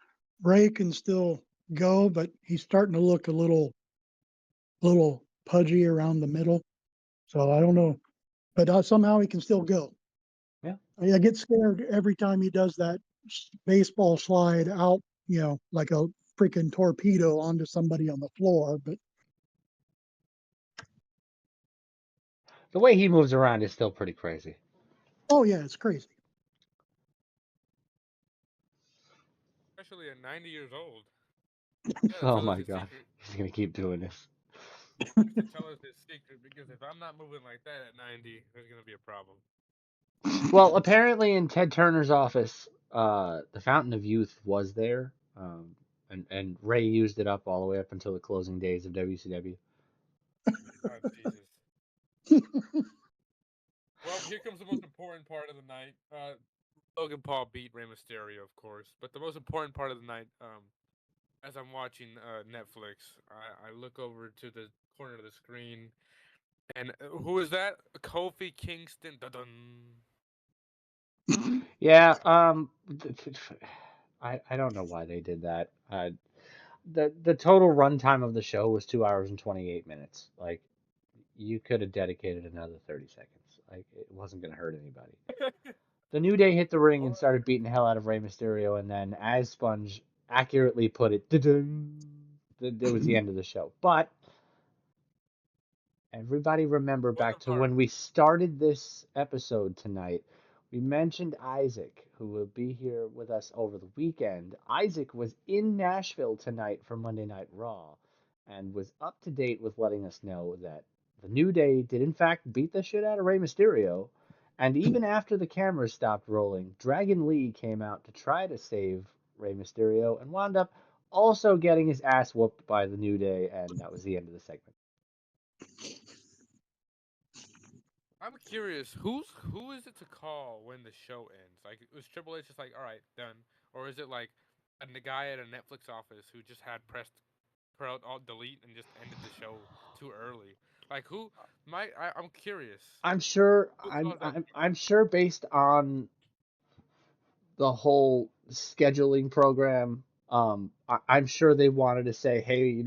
[SPEAKER 3] Ray can still go, but he's starting to look a little pudgy around the middle. So I don't know, but somehow he can still go.
[SPEAKER 2] Yeah.
[SPEAKER 3] I get scared every time he does that baseball slide out, like a freaking torpedo onto somebody on the floor. But
[SPEAKER 2] The way he moves around is still pretty crazy.
[SPEAKER 3] oh yeah, it's crazy.
[SPEAKER 1] Especially at 90 years old. Yeah,
[SPEAKER 2] Oh
[SPEAKER 1] tell us
[SPEAKER 2] my
[SPEAKER 1] his
[SPEAKER 2] god,
[SPEAKER 1] secret.
[SPEAKER 2] he's gonna keep doing this.
[SPEAKER 1] He should tell us his secret because if I'm not moving like that at 90, there's gonna be a problem.
[SPEAKER 2] Well, apparently in Ted Turner's office, the Fountain of Youth was there, and Ray used it up all the way up until the closing days of WCW.
[SPEAKER 1] Oh Jesus. Well, here comes the most important part of the night. Logan Paul beat Rey Mysterio, of course, but the most important part of the night, as I'm watching Netflix, I look over to the corner of the screen, and who is that? Kofi Kingston. Dun-dun.
[SPEAKER 2] Yeah, I don't know why they did that. The total runtime of the show was 2 hours and 28 minutes. Like you could have dedicated another 30 seconds. Like it wasn't gonna hurt anybody. The New Day hit the ring and started beating the hell out of Rey Mysterio, and then, as Sponge accurately put it, it was the end of the show. But everybody remember
[SPEAKER 1] What
[SPEAKER 2] back
[SPEAKER 1] a
[SPEAKER 2] to
[SPEAKER 1] part.
[SPEAKER 2] when we started this episode tonight. We mentioned Isaac, who will be here with us over the weekend. Isaac was in Nashville tonight for Monday Night Raw and was up to date with letting us know that the New Day did, in fact, beat the shit out of Rey Mysterio. And even after the cameras stopped rolling, Dragon Lee came out to try to save Rey Mysterio and wound up also getting his ass whooped by the New Day, and that was the end of the segment.
[SPEAKER 1] I'm curious, who is it to call when the show ends? Like, was Triple H just like, all right, done, or is it like a guy at a Netflix office who just had pressed alt delete and just ended the show too early? Like, who? I'm curious.
[SPEAKER 2] I'm sure
[SPEAKER 1] Who
[SPEAKER 2] I'm
[SPEAKER 1] caused that?
[SPEAKER 2] I'm I'm sure based on the whole scheduling program, I'm sure they wanted to say, hey,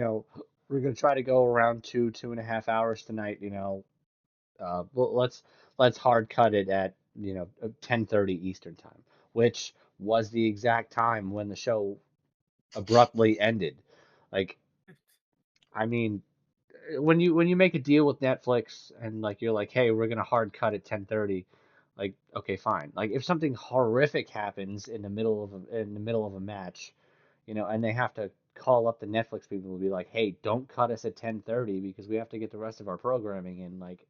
[SPEAKER 2] we're gonna try to go around 2.5 hours tonight. Well, let's hard cut it at 10:30 Eastern time, which was the exact time when the show abruptly ended. Like, I mean, when you make a deal with Netflix and like you're like, hey, we're gonna hard cut at 10:30, like okay, fine. Like if something horrific happens in the middle of a match, and they have to call up the Netflix people and be like, hey, don't cut us at 10:30 because we have to get the rest of our programming in. Like,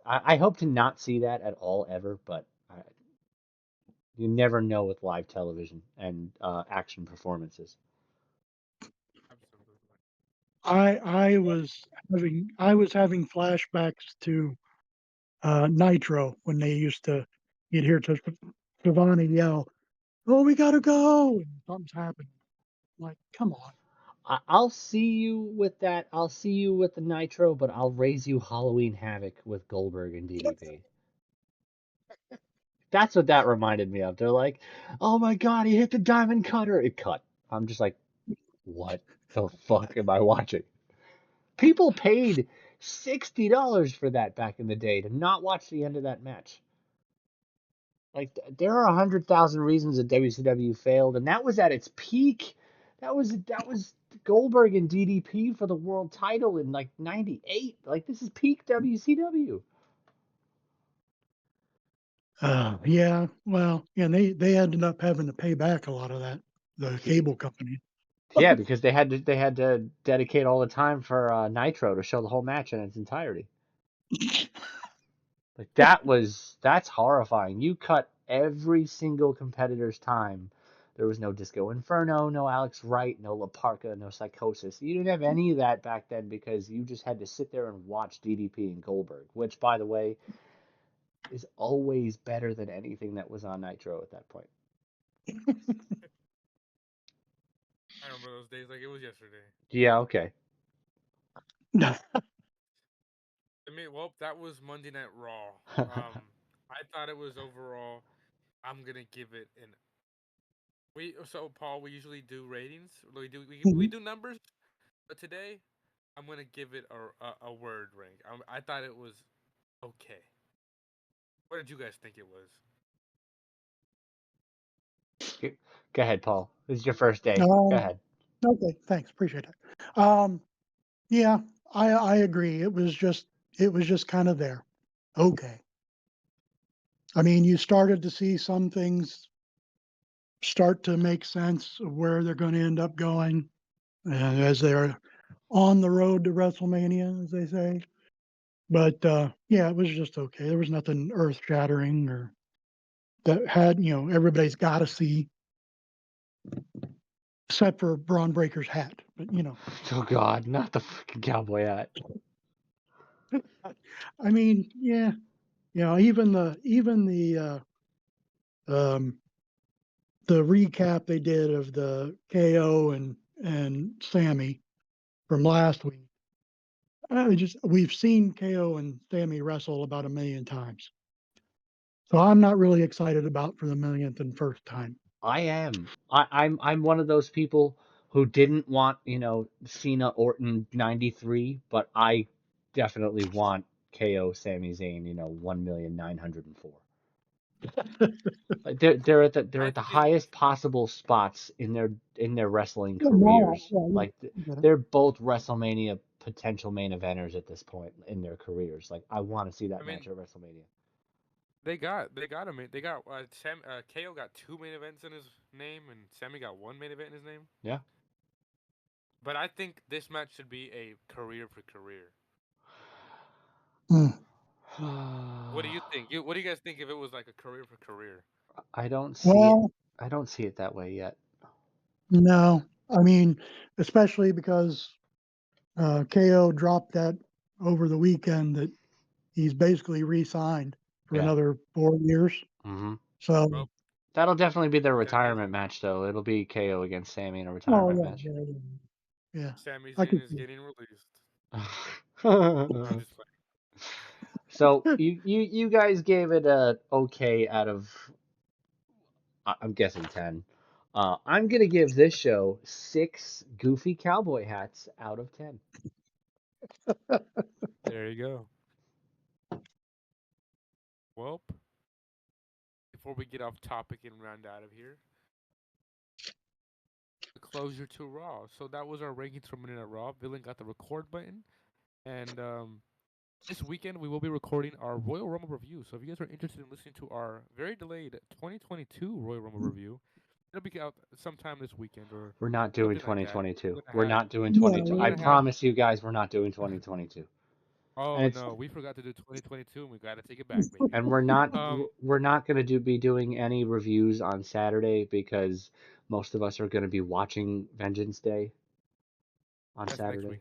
[SPEAKER 2] I hope to not see that at all ever, but You never know with live television and action performances.
[SPEAKER 1] Absolutely.
[SPEAKER 3] I was having flashbacks to Nitro when they used to you'd hear Giovanni yell, "Oh, we gotta go!" and something's happening. Like, come on.
[SPEAKER 2] I'll see you with that. I'll see you with the Nitro, but I'll raise you Halloween Havoc with Goldberg and DDP. That's what that reminded me of. They're like, "Oh my God, he hit the diamond cutter!" It cut. I'm just like, what the fuck am I watching? People paid $60 for that back in the day to not watch the end of that match. Like there are 100,000 reasons that WCW failed, and that was at its peak. That was Goldberg and DDP for the world title in like '98. Like this is peak WCW.
[SPEAKER 3] Yeah, well, yeah, and they ended up having to pay back a lot of that, the cable company.
[SPEAKER 2] Yeah, because they had to dedicate all the time for Nitro to show the whole match in its entirety. Like that's horrifying. You cut every single competitor's time. There was no Disco Inferno, no Alex Wright, no La Parka, no Psychosis. You didn't have any of that back then because you just had to sit there and watch DDP and Goldberg, which, by the way, is always better than anything that was on Nitro at that point.
[SPEAKER 1] I remember those days like it was yesterday.
[SPEAKER 2] Yeah, okay.
[SPEAKER 1] I mean, well, that was Monday Night Raw. I thought it was overall. I'm gonna give it an. Paul, we usually do ratings. We do numbers, but today I'm gonna give it a word rank. I thought it was okay. What did you guys think it was?
[SPEAKER 2] Go ahead, Paul. This is your first day. Go
[SPEAKER 3] Um,
[SPEAKER 2] ahead.
[SPEAKER 3] okay, thanks, appreciate it. Yeah, I agree. It was just kind of there. Okay. I mean, you started to see some things start to make sense of where they're going to end up going, as they're on the road to WrestleMania, as they say. But yeah, it was just okay. There was nothing earth shattering or that had everybody's got to see, except for Braun Breaker's hat. But
[SPEAKER 2] Oh God, not the fucking cowboy hat.
[SPEAKER 3] I mean, yeah, um, the recap they did of the KO and Sammy from last week. We've seen KO and Sammy wrestle about a million times, so I'm not really excited about for the millionth and first time.
[SPEAKER 2] I am. I'm one of those people who didn't want, Cena Orton 93, but I definitely want KO Sami Zayn, 1,904. Like they're
[SPEAKER 1] I
[SPEAKER 2] at the
[SPEAKER 1] think.
[SPEAKER 2] highest possible spots in their wrestling
[SPEAKER 3] Yeah, no,
[SPEAKER 2] careers.
[SPEAKER 3] yeah,
[SPEAKER 2] Like
[SPEAKER 3] I get it.
[SPEAKER 2] they're both WrestleMania potential main eventers at this point in their careers. Like I want to see
[SPEAKER 1] I
[SPEAKER 2] that
[SPEAKER 1] mean,
[SPEAKER 2] match at WrestleMania.
[SPEAKER 1] they got him. They got KO got two main events in his name, and Sammy got one main event in his name.
[SPEAKER 2] Yeah.
[SPEAKER 1] But I think this match should be a career for career.
[SPEAKER 3] Hmm.
[SPEAKER 1] What do you think? What do you guys think if it was like a career for career?
[SPEAKER 2] I don't see it.
[SPEAKER 3] Well,
[SPEAKER 2] I don't see it that way yet.
[SPEAKER 3] no, I mean, especially because KO dropped that over the weekend that he's basically re-signed for
[SPEAKER 2] Yeah.
[SPEAKER 3] another 4 years.
[SPEAKER 2] Hmm.
[SPEAKER 3] So,
[SPEAKER 1] Well,
[SPEAKER 2] That'll definitely be their
[SPEAKER 1] then again,
[SPEAKER 2] retirement match, though. It'll be KO against Sammy in a
[SPEAKER 3] oh
[SPEAKER 2] retirement
[SPEAKER 3] yeah,
[SPEAKER 2] match.
[SPEAKER 3] yeah, yeah, yeah.
[SPEAKER 1] Sami
[SPEAKER 3] I
[SPEAKER 1] Zayn
[SPEAKER 3] could
[SPEAKER 1] is
[SPEAKER 3] see it.
[SPEAKER 1] getting released. I'm just playing.
[SPEAKER 2] So you guys gave it a okay out of I'm guessing 10. I'm gonna give this show 6 goofy cowboy hats out of 10.
[SPEAKER 1] There you go. Well, before we get off topic and round out of here, the closure to Raw. So that was our rankings for Monday Night Raw. Villain got the record button, and this weekend we will be recording our Royal Rumble review. So if you guys are interested in listening to our very delayed 2022 Royal Rumble review, it'll be out sometime this weekend or
[SPEAKER 2] We're not doing
[SPEAKER 1] something like that.
[SPEAKER 2] 2022.
[SPEAKER 1] We're gonna
[SPEAKER 2] We're
[SPEAKER 1] have
[SPEAKER 2] not doing
[SPEAKER 3] Yeah,
[SPEAKER 2] 22.
[SPEAKER 1] we're
[SPEAKER 2] I
[SPEAKER 1] gonna have
[SPEAKER 2] promise you guys, we're not doing 2022.
[SPEAKER 1] Oh
[SPEAKER 2] and
[SPEAKER 1] no, we forgot to do 2022, and we gotta take it back, baby.
[SPEAKER 2] we're not
[SPEAKER 1] Um,
[SPEAKER 2] going to be doing any reviews on Saturday because most of us are going to be watching Vengeance Day on
[SPEAKER 1] that's next
[SPEAKER 2] Saturday.
[SPEAKER 1] week.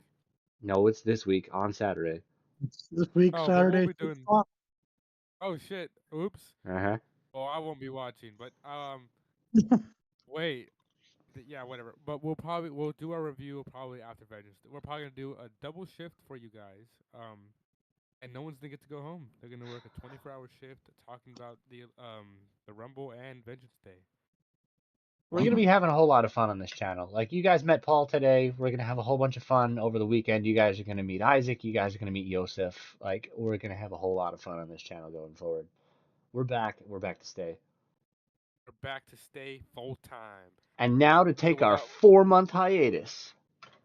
[SPEAKER 2] No, it's this week on Saturday.
[SPEAKER 3] It's this week,
[SPEAKER 1] Oh, but we'll
[SPEAKER 3] Saturday,
[SPEAKER 1] be
[SPEAKER 3] 6
[SPEAKER 1] doing.
[SPEAKER 3] o'clock.
[SPEAKER 1] Oh shit! Oops.
[SPEAKER 2] Uh-huh.
[SPEAKER 1] Well, I won't be watching, but wait. Yeah, whatever. But we'll do our review probably after Vengeance. We're probably gonna do a double shift for you guys. And no one's gonna get to go home. They're gonna work a 24-hour shift talking about the Rumble and Vengeance Day.
[SPEAKER 2] We're going to be having a whole lot of fun on this channel. Like, you guys met Paul today. We're going to have a whole bunch of fun over the weekend. You guys are going to meet Isaac. You guys are going to meet Yosef. Like, we're going to have a whole lot of fun on this channel going forward. We're back. We're back to stay.
[SPEAKER 1] We're back to stay full time.
[SPEAKER 2] And now to
[SPEAKER 1] So
[SPEAKER 2] take our
[SPEAKER 1] without
[SPEAKER 2] 4-month hiatus.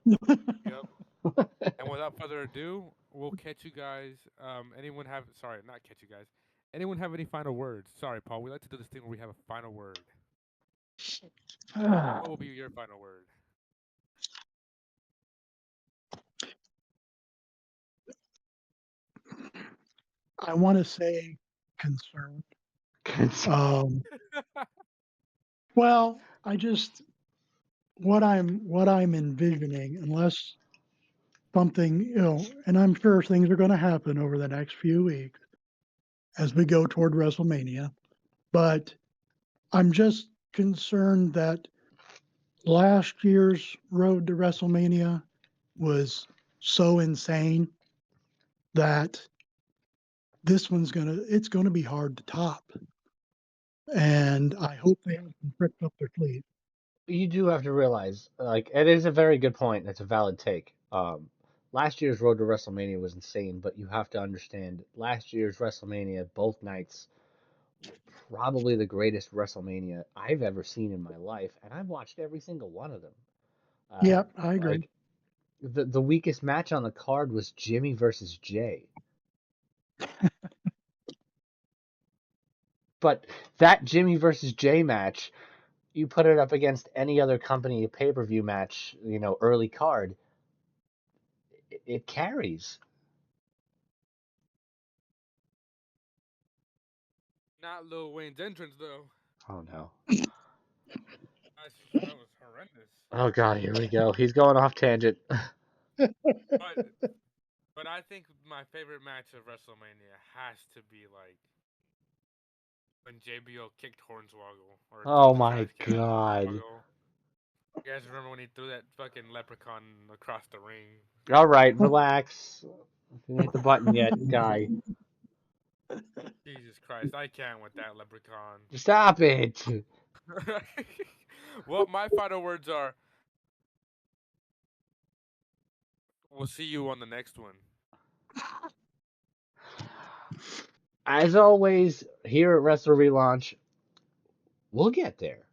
[SPEAKER 1] yep. And without further ado, we'll catch you guys. Anyone have sorry, not catch you guys. Anyone have any final words? Sorry, Paul. We like to do this thing where we have a final word. What will be your final word?
[SPEAKER 3] I want to say concerned. Well, I just what I'm envisioning, unless something, and I'm sure things are going to happen over the next few weeks as we go toward WrestleMania, but I'm just concerned that last year's road to WrestleMania was so insane that it's gonna be hard to top. And I hope they have some tricks up their sleeve.
[SPEAKER 2] You do have to realize, like, it is a very good point. That's a valid take. Last year's Road to WrestleMania was insane, but you have to understand, last year's WrestleMania, both nights, probably the greatest WrestleMania I've ever seen in my life, and I've watched every single one of them.
[SPEAKER 3] Yeah, I agree.
[SPEAKER 2] Like, the weakest match on the card was Jimmy versus Jay. But that Jimmy versus Jay match, you put it up against any other company pay-per-view match, early card, it carries.
[SPEAKER 1] Not Lil Wayne's entrance though.
[SPEAKER 2] Oh no.
[SPEAKER 1] That was horrendous.
[SPEAKER 2] Oh god, here we go. He's going off tangent.
[SPEAKER 1] But but I think my favorite match of WrestleMania has to be like when JBL kicked Hornswoggle or
[SPEAKER 2] Oh
[SPEAKER 1] threw the
[SPEAKER 2] my
[SPEAKER 1] trash can at
[SPEAKER 2] god.
[SPEAKER 1] Hornswoggle. You guys remember when he threw that fucking leprechaun across the ring?
[SPEAKER 2] All right, relax. Didn't hit the button yet, guy.
[SPEAKER 1] Jesus Christ, I can't with that leprechaun.
[SPEAKER 2] Stop it.
[SPEAKER 1] Well, my final words are we'll see you on the next one.
[SPEAKER 2] As always, here at Wrestle Relaunch, we'll get there.